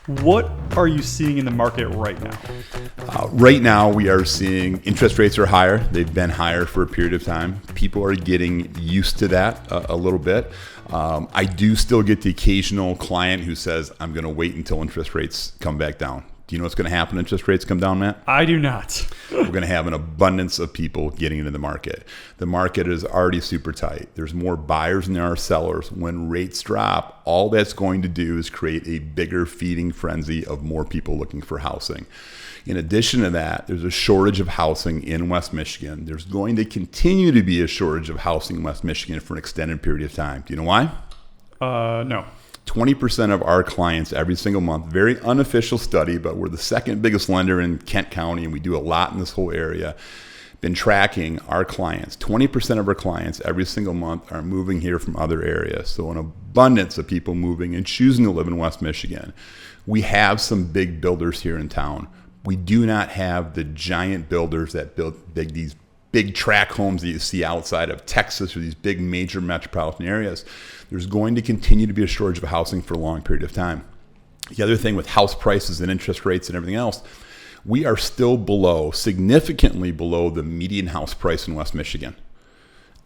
What are you seeing in the market right now? Right now, we are seeing interest rates are higher. They've been higher for a period of time. People are getting used to that a little bit. I do still get the occasional client who says, I'm going to wait until interest rates come back down. Do you know what's going to happen when interest rates come down, Matt? I do not. We're going to have an abundance of people getting into the market. The market is already super tight. There's more buyers than there are sellers. When rates drop, all that's going to do is create a bigger feeding frenzy of more people looking for housing. In addition to that, there's a shortage of housing in West Michigan. There's going to continue to be a shortage of housing in West Michigan for an extended period of time. Do you know why? No. 20% of our clients every single month, very unofficial study, but we're the second biggest lender in Kent County, and we do a lot in this whole area. Been tracking our clients. 20% of our clients every single month are moving here from other areas. So an abundance of people moving and choosing to live in West Michigan. We have some big builders here in town. We do not have the giant builders that build these big tract homes that you see outside of Texas or these big major metropolitan areas. There's going to continue to be a shortage of housing for a long period of time. The other thing with house prices and interest rates and everything else, we are still significantly below the median house price in West Michigan.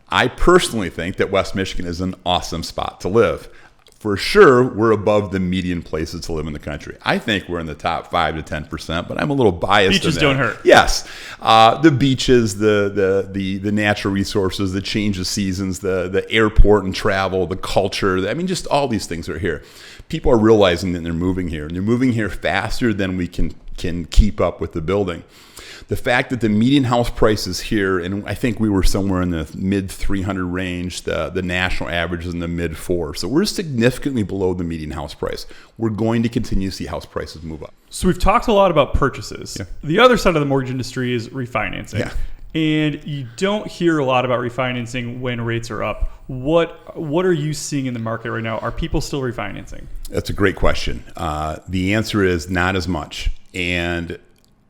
I personally think that West Michigan is an awesome spot to live. For sure, we're above the median places to live in the country. I think we're in the top 5 to 10%, but I'm a little biased. Beaches don't hurt. Yes. The beaches, the natural resources, the change of seasons, the airport and travel, the culture. I mean, just all these things are here. People are realizing that they're moving here, and they're moving here faster than we can keep up with the building. The fact that the median house price is here, and I think we were somewhere in the mid 300 range, the national average is in the mid 4. So we're significantly below the median house price. We're going to continue to see house prices move up. So we've talked a lot about purchases. Yeah. The other side of the mortgage industry is refinancing. Yeah. And you don't hear a lot about refinancing when rates are up. What are you seeing in the market right now? Are people still refinancing? That's a great question. The answer is not as much. And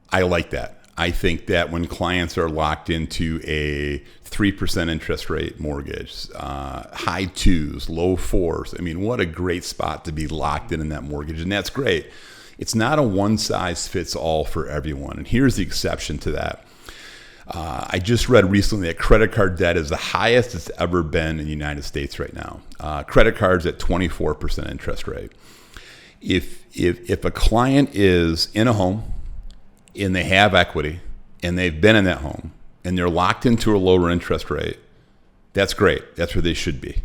I like that. I think that when clients are locked into a 3% interest rate mortgage, high 2s, low 4s, I mean, what a great spot to be locked in that mortgage. And that's great. It's not a one size fits all for everyone. And here's the exception to that. I just read recently that credit card debt is the highest it's ever been in the United States right now. Credit cards at 24% interest rate. If a client is in a home, and they have equity, and they've been in that home, and they're locked into a lower interest rate, that's great. That's where they should be.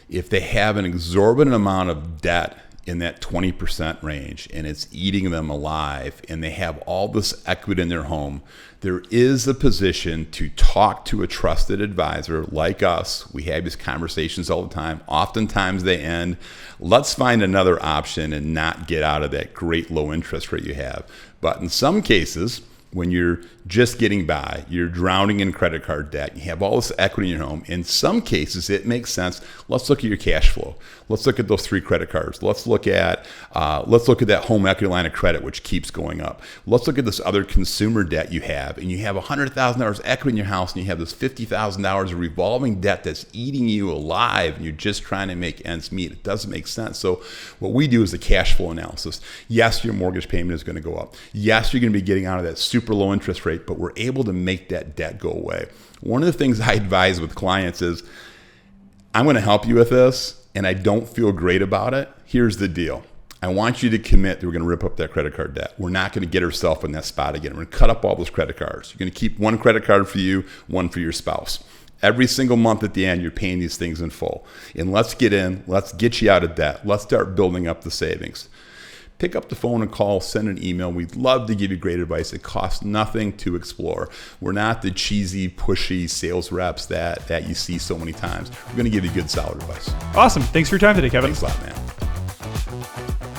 If they have an exorbitant amount of debt in that 20% range, and it's eating them alive, and they have all this equity in their home, there is a position to talk to a trusted advisor like us. We have these conversations all the time. Oftentimes they end, let's find another option and not get out of that great low interest rate you have. But in some cases, when you're just getting by, you're drowning in credit card debt, you have all this equity in your home, in some cases it makes sense. Let's look at your cash flow. Let's look at those 3 credit cards. Let's look at that home equity line of credit, which keeps going up. Let's look at this other consumer debt you have, and you have $100,000 equity in your house, and you have this $50,000 of revolving debt that's eating you alive, and you're just trying to make ends meet. It doesn't make sense. So what we do is a cash flow analysis. Yes, your mortgage payment is going to go up. Yes, you're going to be getting out of that super low interest rate, but we're able to make that debt go away. One of the things I advise with clients is, I'm going to help you with this, and I don't feel great about it. Here's the deal. I want you to commit that we're going to rip up that credit card debt. We're not going to get ourselves in that spot again. We're going to cut up all those credit cards. You're going to keep one credit card for you, one for your spouse. Every single month at the end, you're paying these things in full. And let's get you out of debt. Let's start building up the savings. Pick up the phone and call, send an email. We'd love to give you great advice. It costs nothing to explore. We're not the cheesy, pushy sales reps that you see so many times. We're going to give you good, solid advice. Awesome. Thanks for your time today, Kevin. Thanks a lot, man.